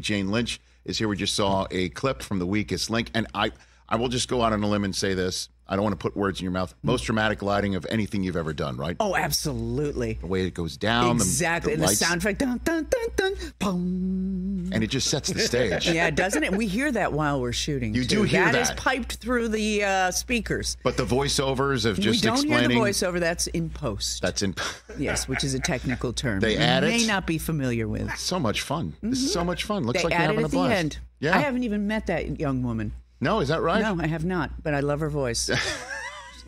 Jane Lynch is here. We just saw a clip from The Weakest Link, and I will just go out on a limb and say this. I don't want to put words in your mouth. Most dramatic lighting of anything you've ever done, right? Oh, absolutely. The way it goes down. Exactly. The and the lights, sound effect, dun, dun, dun, dun, boom. and it just sets the stage. Yeah, doesn't it? We hear that while we're shooting. You do hear that. That is piped through the speakers. But the voiceovers of just we don't explaining. hear the voiceover. That's in post. That's in. Yes, which is a technical term. They add it. You may not be familiar with. So much fun. This is so much fun. Looks They like you're add having it a at blast. the end. Yeah. I haven't even met that young woman. No, is that right? No, I have not, but I love her voice.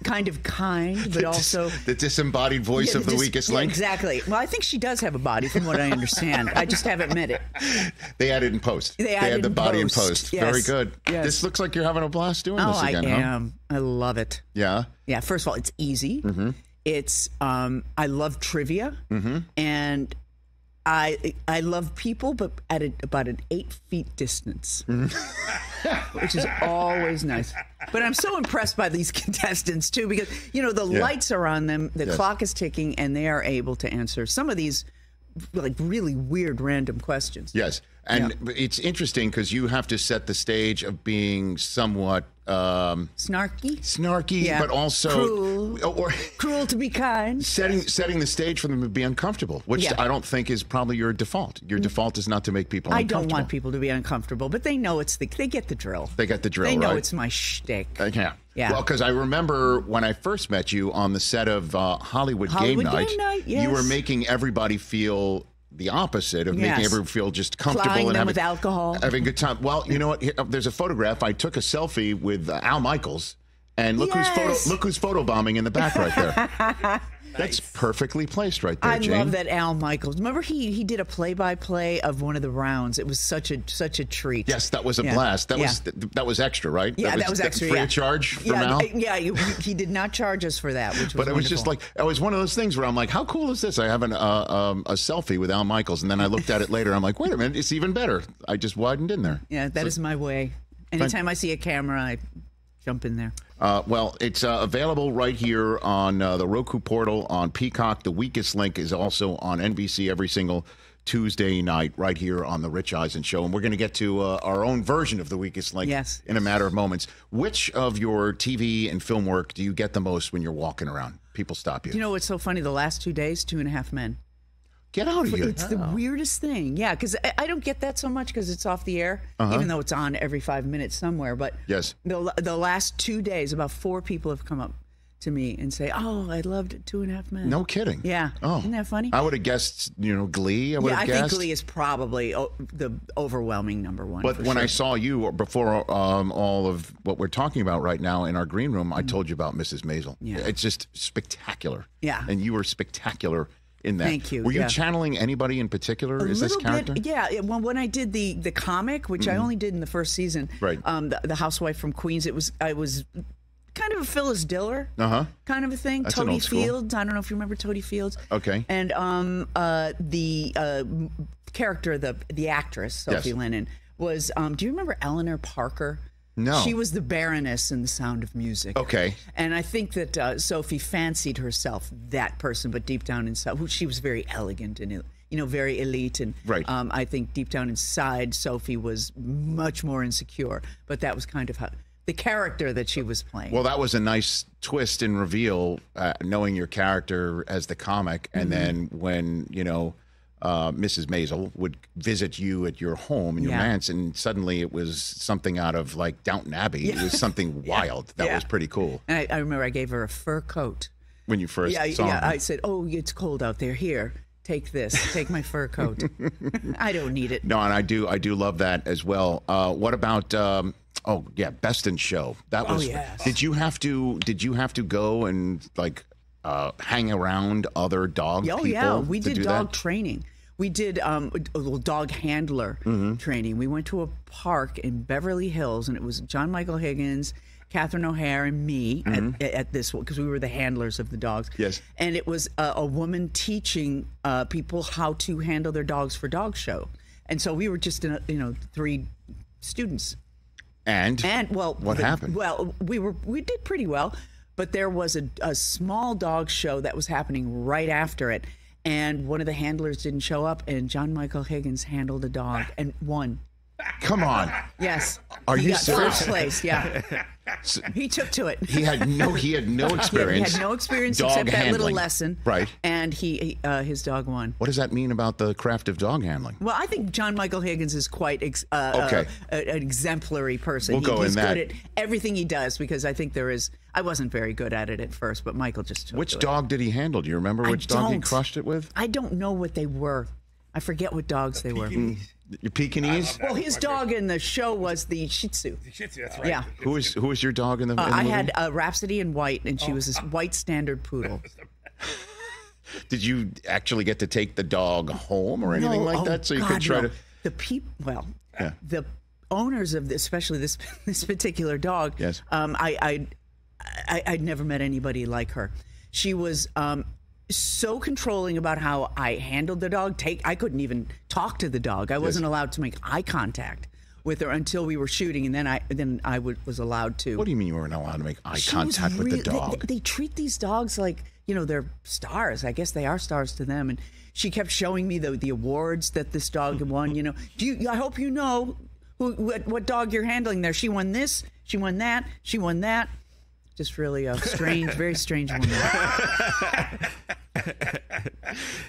Kind of kind, but also... The disembodied voice of The Weakest Link? Exactly. Well, I think she does have a body, from what I understand. I just haven't met it. They added in post. They add the body in post. Yes. Very good. Yes. This looks like you're having a blast doing this again, I am. I love it. Yeah? Yeah, first of all, it's easy. Mm-hmm. It's, I love trivia. Mm-hmm. And I love people, but at about an 8 feet distance, which is always nice. But I'm so impressed by these contestants, too, because, you know, the lights are on them, the clock is ticking, and they are able to answer some of these, like, really weird random questions. Yes. And it's interesting because you have to set the stage of being somewhat... snarky, but also... Cruel to be kind. Setting the stage for them to be uncomfortable, which I don't think is probably your default. Your default is not to make people uncomfortable. I don't want people to be uncomfortable, but they know they get the drill. They get the drill, They know right? it's my shtick. Yeah. Yeah. Well, because I remember when I first met you on the set of Hollywood Game Night, yes. you were making everybody feel the opposite of making everyone feel just comfortable Plying and them having, with alcohol. having a good time. Well, you know what? Here, there's a photograph. I took a selfie with Al Michaels, and look who's photobombing in the back right there. That's perfectly placed right there, Jane. I love that Al Michaels. Remember he did a play-by-play of one of the rounds. It was such a treat. Yes, that was a blast. That was extra, right? Yeah, that was extra. Free of charge from Al? Yeah, he did not charge us for that, which was But it was just like, it was one of those things where I'm like, how cool is this? I have a selfie with Al Michaels, and then I looked at it later. I'm like, wait a minute, it's even better. I just widened in there. Yeah, that is my way. Anytime I see a camera, I jump in there. Well, it's available right here on the Roku portal, on Peacock. The Weakest Link is also on NBC every single Tuesday night right here on the Rich Eisen Show. And we're going to get to our own version of The Weakest Link in a matter of moments. Which of your TV and film work do you get the most when you're walking around? People stop you. You know what's so funny? The last 2 days, 2.5 Men. Get out of here. It's the weirdest thing. Yeah, because I don't get that so much because it's off the air, even though it's on every 5 minutes somewhere. But the last 2 days, about 4 people have come up to me and say, "Oh, I loved 2.5 Men." No kidding. Yeah. Oh, isn't that funny? I would have guessed, Glee. I think Glee is probably the overwhelming number one. But when I saw you before all of what we're talking about right now in our green room, I told you about Mrs. Maisel. Yeah. It's just spectacular. Yeah. And you were spectacular in that. Thank you. Were you channeling anybody in particular? Is this character? Bit, yeah. Well, when I did the comic, which I only did in the first season, right? The housewife from Queens. I was kind of a Phyllis Diller kind of a thing. That's Toady Fields. I don't know if you remember Toady Fields. Okay. And the character, the actress Sophie Lennon was. Do you remember Eleanor Parker? No. She was the Baroness in The Sound of Music. Okay. And I think that Sophie fancied herself that person, but deep down inside, she was very elegant and very elite. And I think deep down inside, Sophie was much more insecure. But that was kind of how the character that she was playing. Well, that was a nice twist and reveal, knowing your character as the comic, and then when Mrs. Maisel would visit you at your home in your manse, and suddenly it was something out of like Downton Abbey. It was something wild. That was pretty cool. And I remember I gave her a fur coat when you first saw her. I said, "Oh, it's cold out there. Here, take this. Take my fur coat. I don't need it." No, and I do love that as well. What about? Best in Show. That was. Yes. Did you have to go and like? Hang around other dog people? Oh, yeah. We did dog training. We did a little dog handler training. We went to a park in Beverly Hills, and it was John Michael Higgins, Catherine O'Hare, and me at this one, because we were the handlers of the dogs. Yes. And it was a woman teaching people how to handle their dogs for dog show. And so we were just, 3 students. And what happened? Well, we did pretty well. But there was a small dog show that was happening right after it. and one of the handlers didn't show up, and John Michael Higgins handled a dog and won. Come on. Yes. Are he you got serious? First place, yeah. He took to it. He had no experience. Yeah, he had no experience dog except that handling. little lesson. Right. And his dog won. What does that mean about the craft of dog handling? Well, I think John Michael Higgins is quite an exemplary person. We'll go He's in that. good at everything he does because I think I wasn't very good at it at first, but Michael just took Which to dog did he handle? Do you remember which dog he crushed it with? I don't know what they were. I forget what dogs they were. Your Pekingese? Well, his dog in the show was the Shih Tzu. The Shih Tzu, that's right. Yeah. Who was your dog in the I movie? had Rhapsody in white, and she was this white standard poodle. Did you actually get to take the dog home or anything like that? So you could try to. The owners of this, especially this particular dog. Yes. I'd never met anybody like her. She was so controlling about how I handled the dog. I couldn't even talk to the dog. I wasn't allowed to make eye contact with her until we were shooting, and then I was allowed to. What do you mean you weren't allowed to make eye contact with the dog? They treat these dogs like, they're stars. I guess they are stars to them. And she kept showing me the awards that this dog won. I hope you know what dog you're handling there. She won this. She won that. She won that. Just really a strange, very strange woman.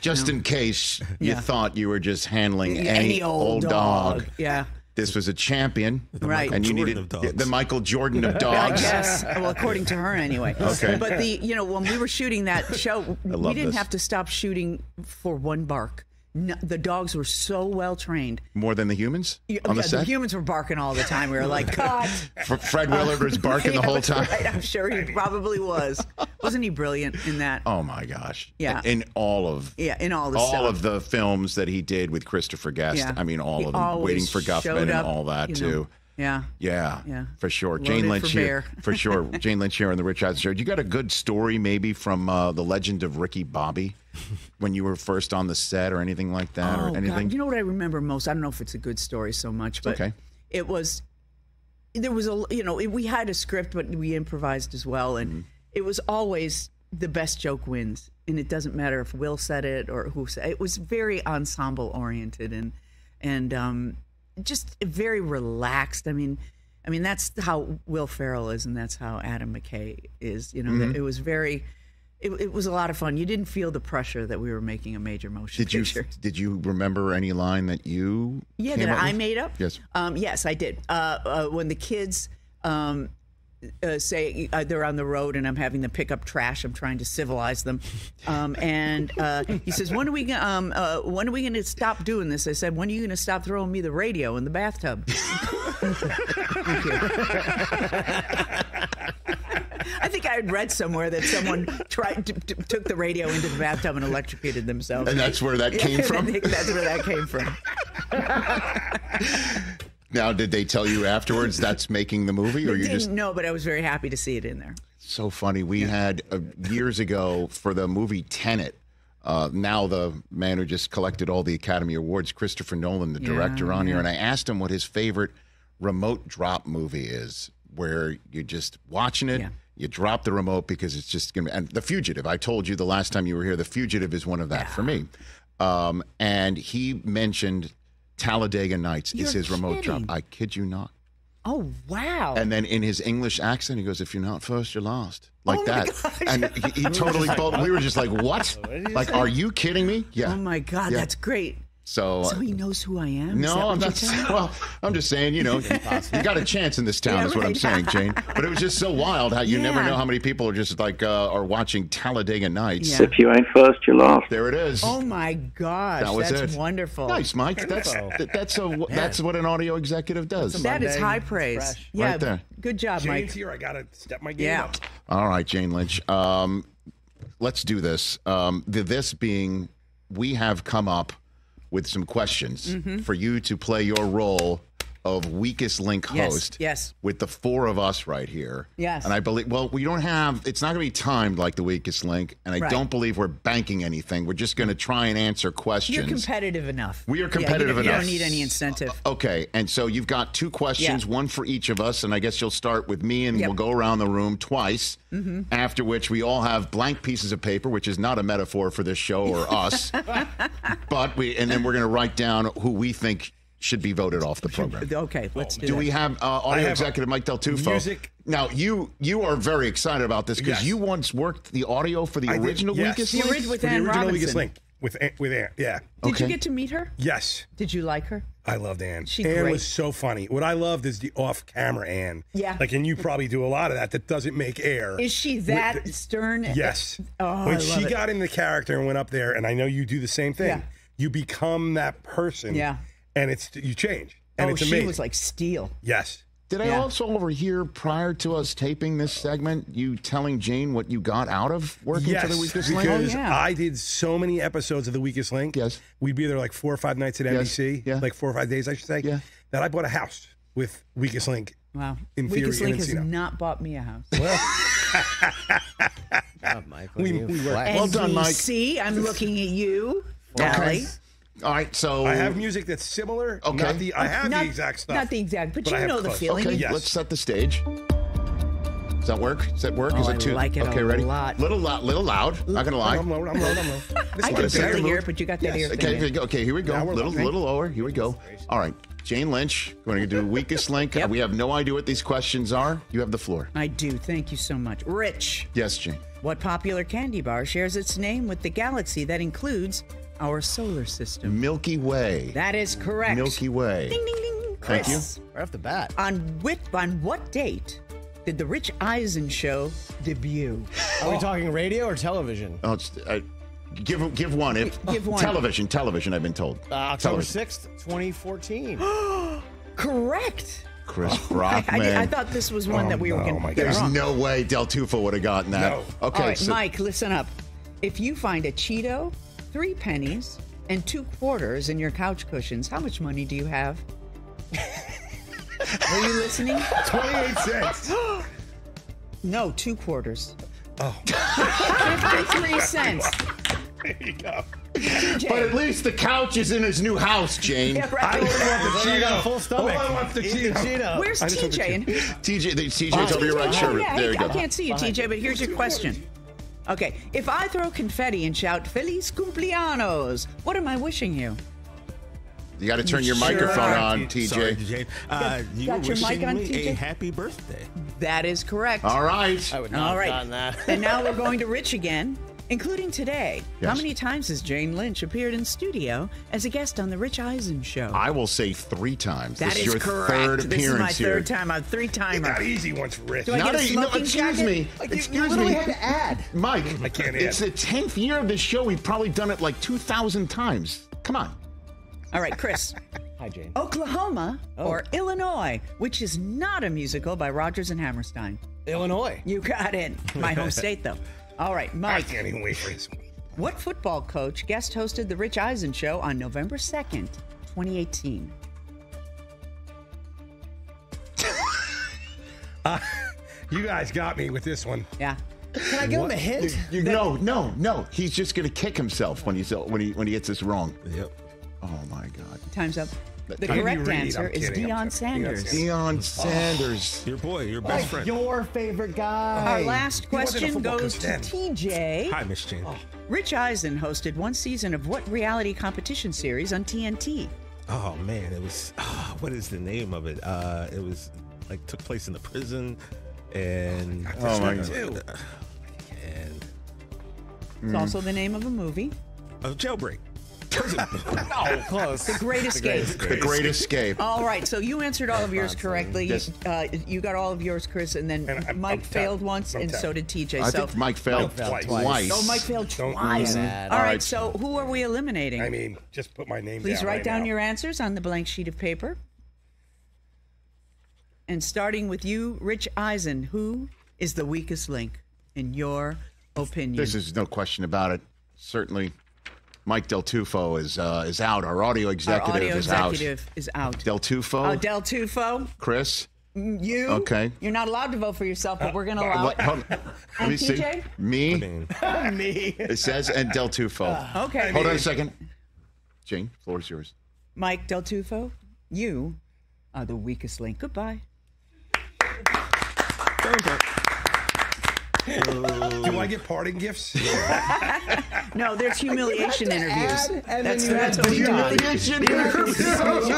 Just in case you thought you were just handling any old dog. Yeah. This was a champion, right? And you needed the Michael Jordan of dogs. Yes, well, according to her, anyway. Okay. But when we were shooting that show, we didn't have to stop shooting for one bark. No, the dogs were so well trained. More than the humans on the set? The humans were barking all the time. We were like, cut. Fred Willard was barking the whole time. Right, I'm sure he probably was. Wasn't he brilliant in that? Oh my gosh! Yeah. In all of the films that he did with Christopher Guest. Yeah. I mean, all of them. Waiting for Guffman and all that too. Yeah. Yeah, for sure. Loaded Jane Lynch for here, for sure. Jane Lynch here on the Rich Eisen Show. You got a good story maybe from the legend of Ricky Bobby when you were first on the set or anything like that or anything? God. You know what I remember most? I don't know if it's a good story so much, but it was. There was we had a script, but we improvised as well, and it was always the best joke wins, and it doesn't matter if Will said it or who said it. It was very ensemble oriented and just very relaxed. I mean, that's how Will Ferrell is, and that's how Adam McKay is. It was very. It was a lot of fun. You didn't feel the pressure that we were making a major motion picture. Did you remember any line that you? Yeah, that I made up. Yes. Yes, I did. When the kids say they're on the road and I'm having them pick up trash, I'm trying to civilize them, and he says, "When are we going to stop doing this?" I said, "When are you going to stop throwing me the radio in the bathtub?" Thank you. I think I had read somewhere that someone took the radio into the bathtub and electrocuted themselves. And that's where that came from? I think that's where that came from. Now, did they tell you afterwards that's making the movie? Or didn't know, but I was very happy to see it in there. So funny. We had years ago for the movie Tenet, now the man who just collected all the Academy Awards, Christopher Nolan, the director on here, and I asked him what his favorite remote drop movie is, where you're just watching it, you drop the remote because it's just going to be, and The Fugitive, I told you the last time you were here, The Fugitive is one of that for me. And he mentioned Talladega Nights is his remote drop. I kid you not. Oh, wow. And then in his English accent, he goes, "If you're not first, you're last." Like that. And he totally, we were just like, what? Like, are you kidding me? Yeah. Oh, my God. That's great. So he knows who I am? No, I'm not. Well, I'm just saying, you got a chance in this town, is what I'm saying, Jane. But it was just so wild how you never know how many people are just like are watching Talladega Nights. Yeah. If you ain't first, you're last. There it is. Oh my gosh, that's wonderful. Nice, Mike. That's what an audio executive does. That is high praise. Yeah, right there. Good job, Mike. Jane's here. I gotta step my game up. All right, Jane Lynch. Let's do this. This being, we have come up with some questions for you to play your role of weakest link host. Yes. With the four of us right here. Yes. And I believe, well, we don't have, it's not going to be timed like the weakest link. And I don't believe we're banking anything. We're just going to try and answer questions. You're competitive enough. We are competitive enough. You don't need any incentive. Okay. And so you've got two questions, one for each of us. And I guess you'll start with me and we'll go around the room twice. After which we all have blank pieces of paper, which is not a metaphor for this show or us. And then we're going to write down who we think should be voted off the program. Okay, let's do that. Do we have audio executive Mike Del Tufo? Music. Now, you are very excited about this because you once worked the audio for the original Weakest Link? With For the Ann original Robinson. Weakest Link. With Ann, yeah. Did you get to meet her? Yes. Did you like her? I loved Ann. She's Ann great. was so funny. What I loved is the off-camera Ann. Yeah. Like, and you probably do a lot of that doesn't make air. Is she that stern? Yes. Oh, when I she love it. got in the character and went up there, and I know you do the same thing. Yeah. You become that person. Yeah. And you change. And it's she amazing. was like steel. Yes. Did I also overhear prior to us taping this segment you telling Jane what you got out of working for the Weakest Link? Because I did so many episodes of the Weakest Link. Yes. We'd be there like 4 or 5 nights at NBC. Yeah. Like 4 or 5 days, I should say. Yeah. That I bought a house with Weakest Link. Wow. In theory, Weakest in Link has Encino. not bought me a house. Oh, Michael, We work. Well done, Mike. NBC, I'm looking at you, Okay. Allie. All right, so I have music that's similar. Okay. I have the exact stuff. Not the exact, but I you have know the close. feeling. Okay, Yes. let's set the stage. Does that work? Does that work? Oh, Is I it too like it okay? a Ready? lot. Little loud. Not gonna lie. I'm low. I Wanna can set the barely hear mood? it, but you got that ear Okay, thing. okay, here we go. Now we're Little lower. Here we go. All right, Jane Lynch. We're going to do Weakest Link. Yep. We have no idea what these questions are. You have the floor. I do. Thank you so much. Rich, Yes, Jane. what popular candy bar shares its name with the galaxy that includes our solar system? Milky Way. That is correct. Milky Way. Ding, ding, ding. Thank you. Chris, Right off the bat. on what date did the Rich Eisen Show debut? Are we talking radio or television? Oh, give one. Give one. Television. I've been told. October Television. 6th, 2014. Correct. Chris Brockman. I thought this was one that we were going to my get God. There's wrong. no way Del Tufo would have gotten that. No. Okay, All right, so Mike, listen up. If you find a Cheeto, 3 pennies, and 2 quarters in your couch cushions, how much money do you have? Are you listening? 28 cents. No, 2 quarters. Oh. 53 cents. There you go. but at least the couch is in his new house, Jane. Yeah, right. I don't want the I got a Cheeto. full stomach. All I want the Eat the Cheeto. Cheeto. Where's I just want the TJ? And who's TJ's over your right Oh, shoulder. yeah, There you I go. can't see you, TJ, but here's your question. Okay, if I throw confetti and shout Feliz Cumpleaños, what am I wishing you? You got to turn your Sure. microphone on, Sorry, TJ. Jane. You got were your mic wishing on, me TJ? a happy birthday. That is correct. All right. I would not All have right. gotten that. And now we're going to Rich again, including today. How Yes. many times has Jane Lynch appeared in studio as a guest on the Rich Eisen Show? I will say 3 times. That this is is your correct. third This is my appearance here. third time. I'm a Got 3-timer. easy once, Rich. Do I get a smoking excuse jacket? me. Excuse me. add. Mike, I can't it's add. the 10th year of this show. We've probably done it like 2,000 times. Come on. All right, Chris. Hi, Jane. Oklahoma Oh. or Illinois, which is not a musical by Rodgers and Hammerstein. Illinois. You got it. My home state, though. All right, I Mike. can't even wait for this one. What football coach guest hosted the Rich Eisen Show on November 2nd, 2018? You guys got me with this one. Yeah. Can I give him a hint? No. He's just going to kick himself when he gets this wrong. Yep. Oh, my God. Time's up. The Andy correct Reid, answer I'm is kidding, I'm Deion kidding. Deion Sanders. Deion Sanders. Your boy, your best friend. Your favorite guy. Our last wasn't a question football goes coach to then. TJ. Hi, Miss Jane. Rich Eisen hosted one season of what reality competition series on TNT? Oh man, it was. What is the name of it? It was like took place in the prison, and Oh, my God. Too. and It's also the name of a movie. jailbreak. Oh, close. The Great Escape. The Great Escape. All right, so you answered all of yours correctly. Yes. You got all of yours, Chris, and then And I'm Mike tapped. failed once, I'm and tapped. so did TJ. I so, think Mike failed Mike failed twice. oh, Mike failed Don't- twice. Bad. All All right, right. so who are we eliminating? I mean, just put my name Please down. write right down now. your answers on the blank sheet of paper. And starting with you, Rich Eisen, who is the weakest link, in your opinion? This is no question about it. Certainly Mike Del Tufo is out. Our audio executive, Our audio is executive is out. Del Tufo. Del Tufo. Chris. You. Okay. You're not allowed to vote for yourself, but we're going to allow it. Let me see. TJ? Me. Me. It says and Del Tufo. Okay. Hold on a second. Jane, floor is yours. Mike Del Tufo, you are the weakest link. Goodbye. Do I get parting gifts? No, there's humiliation interviews. And then you That's had what we got.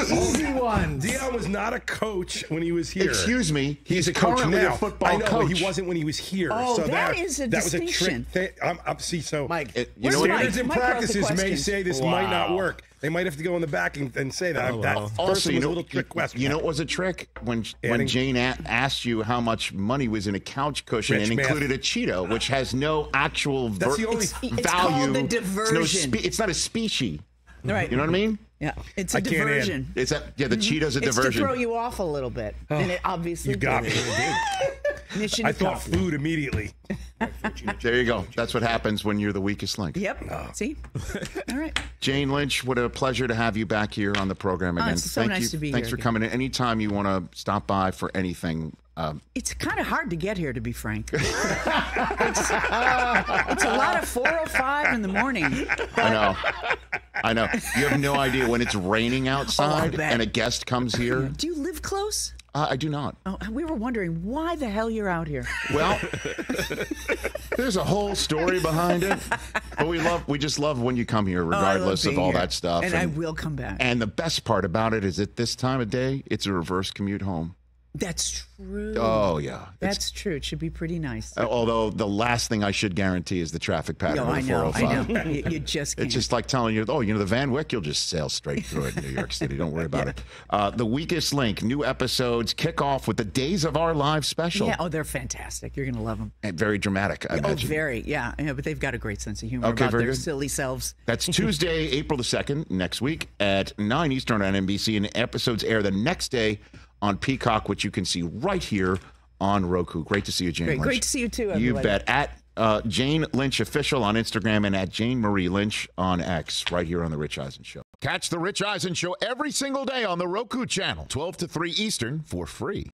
easy ones. Dion was not a coach when he was here. Excuse me. He's a coach currently now. a football I know, coach. but he wasn't when he was here. Oh, so that is a that was a distinction. trick. See, so Mike, You know what? standards and Mike wrote the practices may questions. say this might not work. They might have to go in the back and say that. That Also, person was a little trick question. You know what was a trick? When Adding- Jane asked you how much money was in a couch cushion Rich and math. included a Cheeto, which has no actual That's the only- It's value. called the It's, diversion. it's not a species. Right. You know what I mean? Yeah. It's a I can't add. diversion. It's a, the Cheeto's a It's diversion. to throw you off a little bit. And it obviously You got did. me. Mission I thought accomplished. food immediately. There you go. That's what happens when you're the weakest link. Yep. See? All right. Jane Lynch, what a pleasure to have you back here on the program again. it's so Thank nice you. to be Thanks here for again. coming in. Anytime you want to stop by for anything. It's kind of hard to get here, to be frank. It's a lot of 4:05 in the morning. I know. You have no idea when it's raining outside bet. and a guest comes here. Do you live close? I do not. Oh, we were wondering why the hell you're out here. Well, there's a whole story behind it, but we just love when you come here, Oh, I love regardless of being all here. that stuff. And I will come back. And the best part about it is at this time of day, it's a reverse commute home. That's true. Oh yeah, That's true. It should be pretty nice. although the last thing I should guarantee is the traffic pattern No, of I the know. 405. I know. You just can't. It's just like telling you, the Van Wyck, you'll just sail straight through it in New York City. Don't worry about it. The Weakest Link, new episodes kick off with the Days of Our Lives special. Yeah. Oh, they're fantastic. You're going to love them. And very dramatic, I Oh, imagine. very. Yeah. But they've got a great sense of humor Okay, about very their good. silly selves. That's Tuesday, April the 2nd, next week at 9 Eastern on NBC. And episodes air the next day on Peacock, which you can see right here on Roku. Great to see you, Jane Lynch. Great to see you too, You everybody. bet. At Jane Lynch Official on Instagram and at Jane Marie Lynch on X, right here on The Rich Eisen Show. Catch The Rich Eisen Show every single day on the Roku channel, 12 to 3 Eastern, for free.